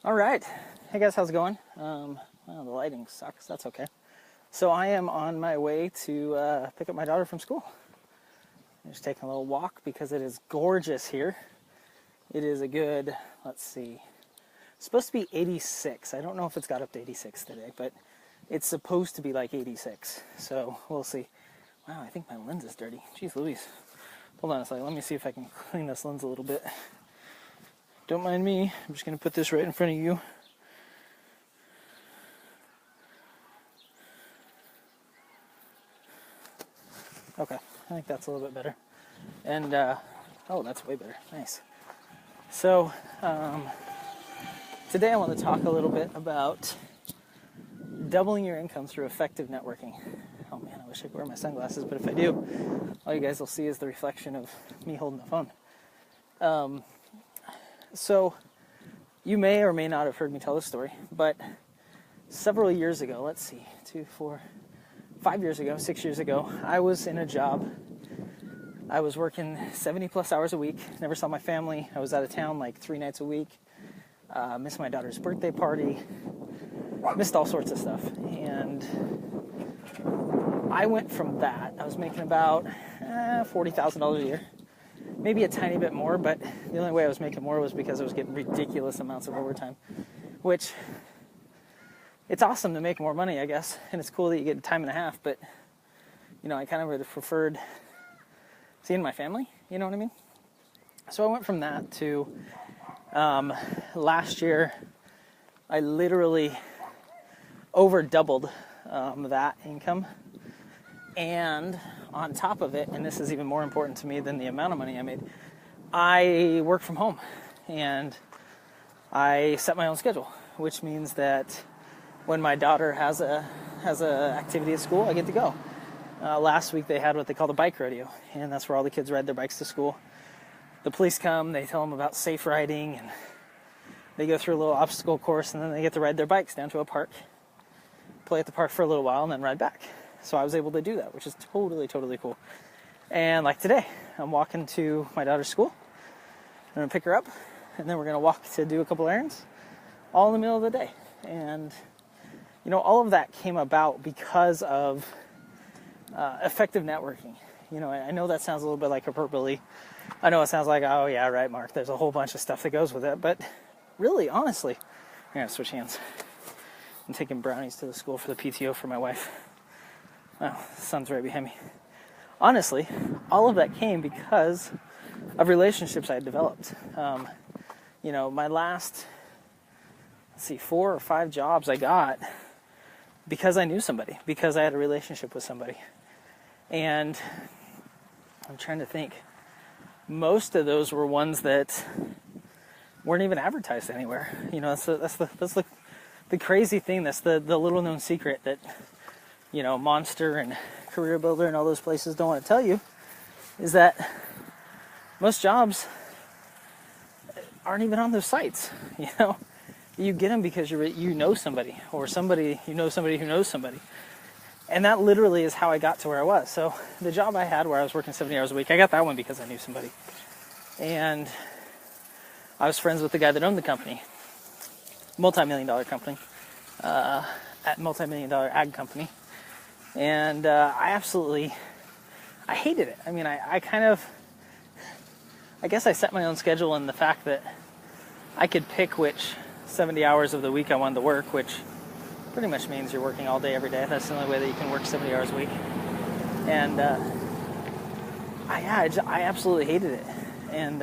All right. Hey guys, how's it going? Well, the lighting sucks. That's okay. So I am on my way to pick up my daughter from school. I'm just taking a little walk because it is gorgeous here. It is a good, let's see, it's supposed to be 86. I don't know if it's got up to 86 today, but it's supposed to be like 86. So we'll see. Wow, I think my lens is dirty. Jeez Louise. Hold on a second. Let me see if I can clean this lens a little bit. Don't mind me. I'm just going to put this right in front of you. Okay, I think that's a little bit better. And, oh, that's way better. Nice. So, today I want to talk a little bit about doubling your income through effective networking. Oh man, I wish I could wear my sunglasses, but if I do, all you guys will see is the reflection of me holding the phone. So, you may or may not have heard me tell this story, but several years ago, let's see, 5 years ago, 6 years ago, I was in a job. I was working 70 plus hours a week, never saw my family. I was out of town like 3 nights a week, missed my daughter's birthday party, missed all sorts of stuff. And I went from that. I was making about $40,000 a year. Maybe a tiny bit more, but the only way I was making more was because I was getting ridiculous amounts of overtime, which it's awesome to make more money, I guess, and it's cool that you get time and a half, but, you know, I kind of would have preferred seeing my family, you know what I mean? So I went from that to last year, I literally over doubled that income, and on top of it, and this is even more important to me than the amount of money I made, I work from home, and I set my own schedule, which means that when my daughter has a activity at school, I get to go. Last week they had what they call the bike rodeo, and that's where all the kids ride their bikes to school. The police come, they tell them about safe riding, and they go through a little obstacle course, and then they get to ride their bikes down to a park, play at the park for a little while, and then ride back. So I was able to do that, which is totally, totally cool. And like today, I'm walking to my daughter's school. I'm going to pick her up, and then we're going to walk to do a couple errands, all in the middle of the day. And, you know, all of that came about because of effective networking. You know, I know that sounds a little bit like hyperbole. I know it sounds like, oh yeah, right, Mark, there's a whole bunch of stuff that goes with it. But really, honestly, I'm going to switch hands. I'm taking brownies to the school for the PTO for my wife. Oh, the sun's right behind me. Honestly, all of that came because of relationships I had developed. You know, my last, 4 or 5 jobs I got because I knew somebody, because I had a relationship with somebody. And I'm trying to think. Most of those were ones that weren't even advertised anywhere. You know, that's the crazy thing. That's the little known secret that, you know, Monster and Career Builder and all those places don't want to tell you, is that most jobs aren't even on those sites. You know, you get them because you know somebody, or somebody who knows somebody. And that literally is how I got to where I was. So the job I had where I was working 70 hours a week, I got that one because I knew somebody. And I was friends with the guy that owned the company, multi-million-dollar company, multi-million-dollar ag company. And I hated it. I mean, I guess I set my own schedule in the fact that I could pick which 70 hours of the week I wanted to work, which pretty much means you're working all day, every day. That's the only way that you can work 70 hours a week. And I absolutely hated it. And,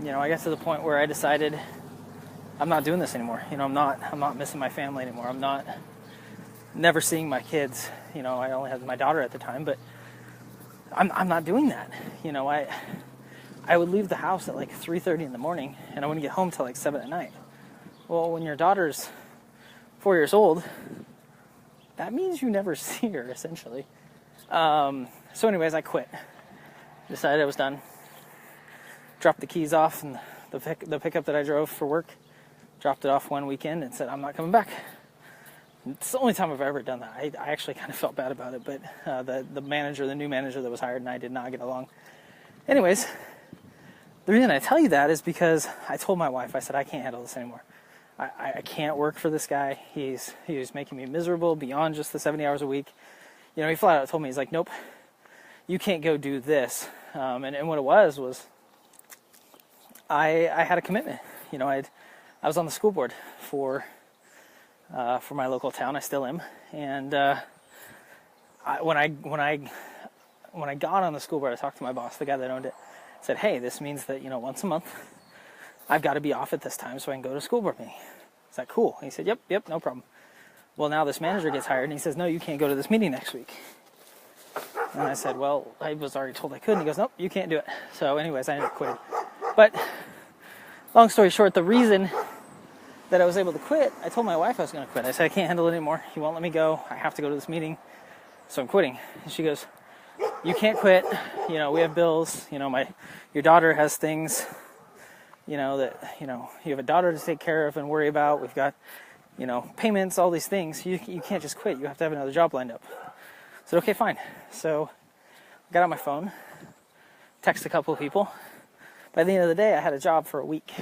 you know, I got to the point where I decided I'm not doing this anymore. You know, I'm not missing my family anymore. I'm not never seeing my kids. You know, I only had my daughter at the time, but I'm not doing that. You know, I would leave the house at like 3:30 in the morning, and I wouldn't get home till like 7 at night. Well, when your daughter's 4 years old, that means you never see her, essentially. So anyways, I quit. Decided I was done. Dropped the keys off and the pickup that I drove for work. Dropped it off one weekend and said, I'm not coming back. It's the only time I've ever done that. I actually kind of felt bad about it, but the new manager that was hired, and I did not get along. Anyways, the reason I tell you that is because I told my wife, I said, I can't handle this anymore. I can't work for this guy. He's making me miserable beyond just the 70 hours a week. You know, he flat out told me, he's like, nope, you can't go do this. And what it was I had a commitment. You know, I was on the school board for my local town. I still am. And when I got on the school board, I talked to my boss, the guy that owned it. Said, hey, this means that, you know, once a month I've got to be off at this time so I can go to school board meeting. Is that cool? And he said, yep, no problem. Well, now this manager gets hired and he says, no, you can't go to this meeting next week. And I said, well, I was already told I could. And he goes, nope, you can't do it. So anyways, I ended up quitting. But long story short, the reason that I was able to quit, I told my wife I was going to quit. I said, I can't handle it anymore. He won't let me go. I have to go to this meeting. So I'm quitting. And she goes, you can't quit. You know, we have bills. You know, your daughter has things, you know, that, you know, you have a daughter to take care of and worry about. We've got, you know, payments, all these things. You can't just quit. You have to have another job lined up. I said, okay, fine. So I got on my phone, texted a couple of people. By the end of the day, I had a job for a week.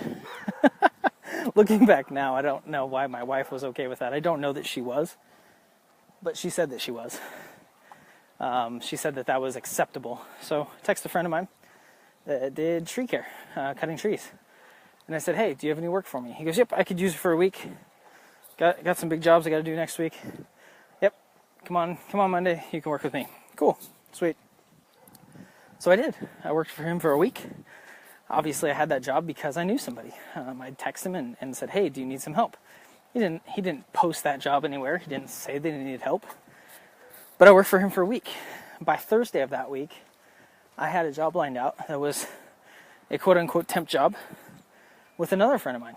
Looking back now, I don't know why my wife was okay with that. I don't know that she was, but she said that she was. She said that was acceptable. So I texted a friend of mine that did tree care, cutting trees. And I said, hey, do you have any work for me? He goes, yep, I could use it for a week. Got some big jobs I got to do next week. Yep, come on Monday, you can work with me. Cool, sweet. So I did. I worked for him for a week. Obviously, I had that job because I knew somebody. I texted him and said, hey, do you need some help? He didn't post that job anywhere. He didn't say that he needed help. But I worked for him for a week. By Thursday of that week, I had a job lined out that was a quote-unquote temp job with another friend of mine.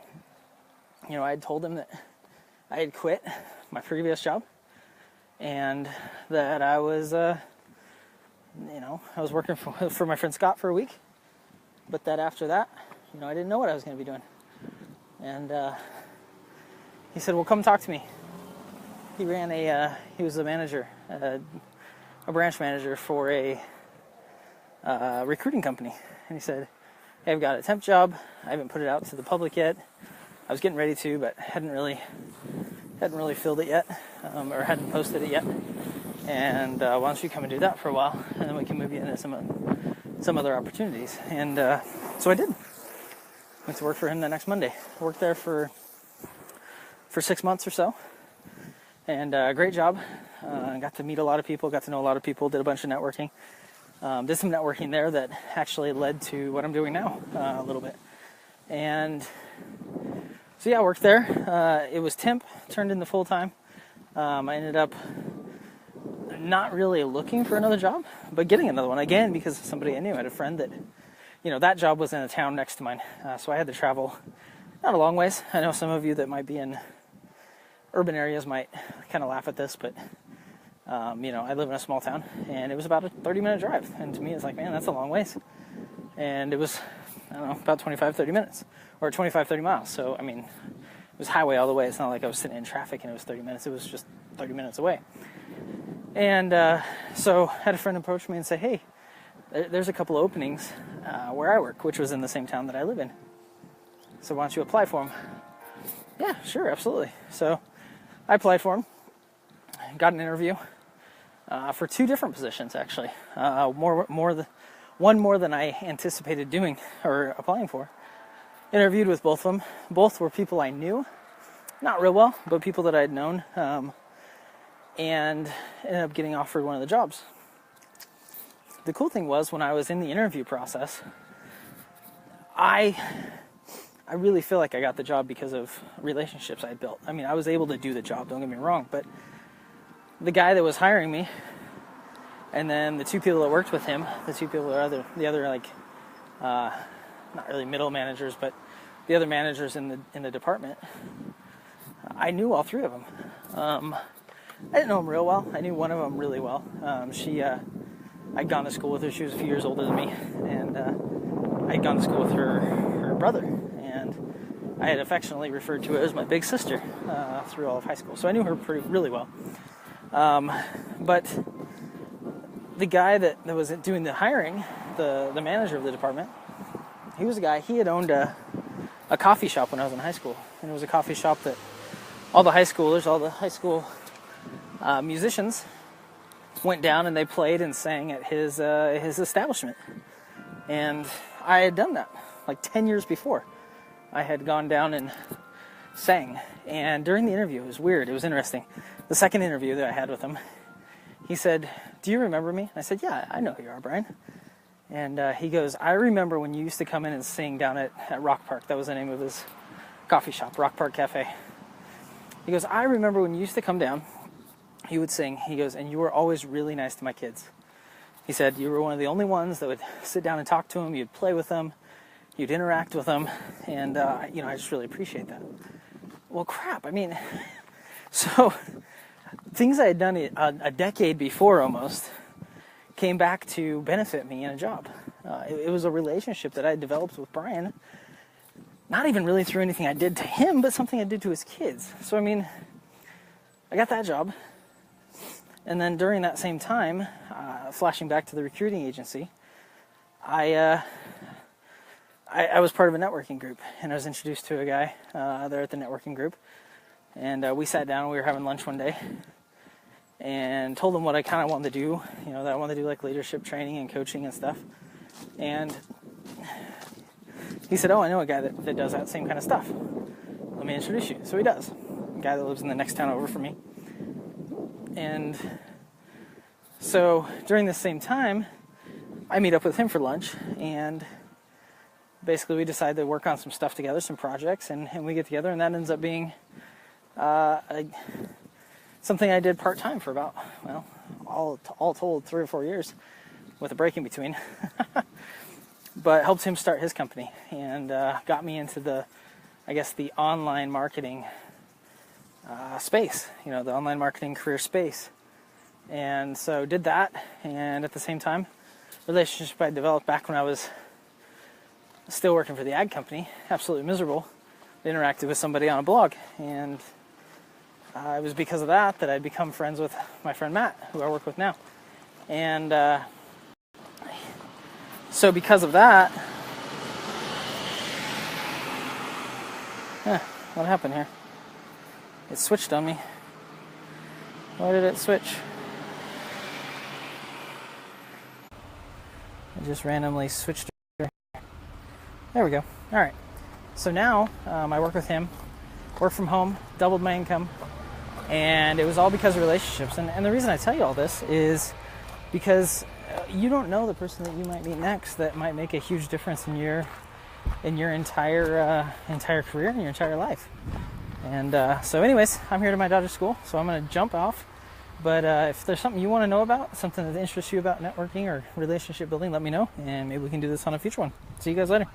You know, I had told him that I had quit my previous job and that I was, I was working for my friend Scott for a week. But that after that, you know, I didn't know what I was going to be doing. And he said, well, come talk to me. He was the manager, a branch manager for a recruiting company. And he said, hey, I've got a temp job. I haven't put it out to the public yet. I was getting ready to, but hadn't really filled it yet, or hadn't posted it yet. And why don't you come and do that for a while, and then we can move you into some other opportunities. And so I did. Went to work for him the next Monday. Worked there for 6 months or so. And great job. Got to meet a lot of people, got to know a lot of people, did a bunch of networking. Did some networking there that actually led to what I'm doing now a little bit. And so yeah, I worked there. It was temp, turned into full-time. I ended up not really looking for another job, but getting another one again because of somebody I knew. I had a friend that, you know, that job was in a town next to mine. So I had to travel not a long ways. I know some of you that might be in urban areas might kind of laugh at this, but you know, I live in a small town and it was about a 30-minute drive. And to me, it's like, man, that's a long ways. And it was, I don't know, about 25, 30 minutes or 25, 30 miles. So, I mean, it was highway all the way. It's not like I was sitting in traffic and it was 30 minutes. It was just 30 minutes away. And so I had a friend approach me and say, hey, there's a couple of openings where I work, which was in the same town that I live in. So why don't you apply for them? Yeah, sure, absolutely. So I applied for them, got an interview for 2 different positions, actually. One more than I anticipated doing or applying for. Interviewed with both of them. Both were people I knew, not real well, but people that I had known. And ended up getting offered one of the jobs. The cool thing was when I was in the interview process, I really feel like I got the job because of relationships I had built. I mean, I was able to do the job, don't get me wrong, but the guy that was hiring me, and then the 2 people that worked with him, the 2 people that the other like, not really middle managers, but the other managers in the department, I knew all 3 of them. I didn't know them real well. I knew one of them really well. I'd gone to school with her. She was a few years older than me, and I'd gone to school with her brother, and I had affectionately referred to her as my big sister through all of high school. So I knew her really well. But the guy that was doing the hiring, the manager of the department, he was a guy. He had owned a a coffee shop when I was in high school, and it was a coffee shop that all the high school musicians went down and they played and sang at his establishment. And I had done that like 10 years before. I had gone down and sang. And during the interview, it was weird. It was interesting. The second interview that I had with him, he said, "Do you remember me?" I said, "Yeah, I know who you are, Brian." And he goes, "I remember when you used to come in and sing down at Rock Park." That was the name of his coffee shop, Rock Park Cafe. He goes, "I remember when you used to come down, you would sing." He goes, "And you were always really nice to my kids." He said, "You were one of the only ones that would sit down and talk to them. You'd play with them. You'd interact with them. And, I just really appreciate that." Well, crap. I mean, so things I had done a decade before almost came back to benefit me in a job. It was a relationship that I had developed with Brian, not even really through anything I did to him, but something I did to his kids. So, I mean, I got that job. And then during that same time, flashing back to the recruiting agency, I was part of a networking group, and I was introduced to a guy there at the networking group. And we sat down, we were having lunch one day, and told him what I kind of wanted to do, that I wanted to do like leadership training and coaching and stuff. And he said, "Oh, I know a guy that does that same kind of stuff. Let me introduce you." So he does. A guy that lives in the next town over from me. And so during the same time, I meet up with him for lunch, and basically we decide to work on some stuff together, some projects, and we get together, and that ends up being something I did part-time for about, all told 3 or 4 years, with a break in between. But helped him start his company, and got me into the online marketing space, the online marketing career space. And so did that, and at the same time, relationship I developed back when I was still working for the ad company, absolutely miserable, interacted with somebody on a blog, and it was because of that I'd become friends with my friend Matt, who I work with now. And so because of that, what happened here? It switched on me. Why did it switch? I just randomly switched. There we go. All right. So now I work with him, work from home, doubled my income, and it was all because of relationships. And the reason I tell you all this is because you don't know the person that you might meet next that might make a huge difference in your entire career and your entire life. And so anyways, I'm here to my daughter's school, so I'm going to jump off. But if there's something you want to know about, something that interests you about networking or relationship building, let me know, and maybe we can do this on a future one. See you guys later.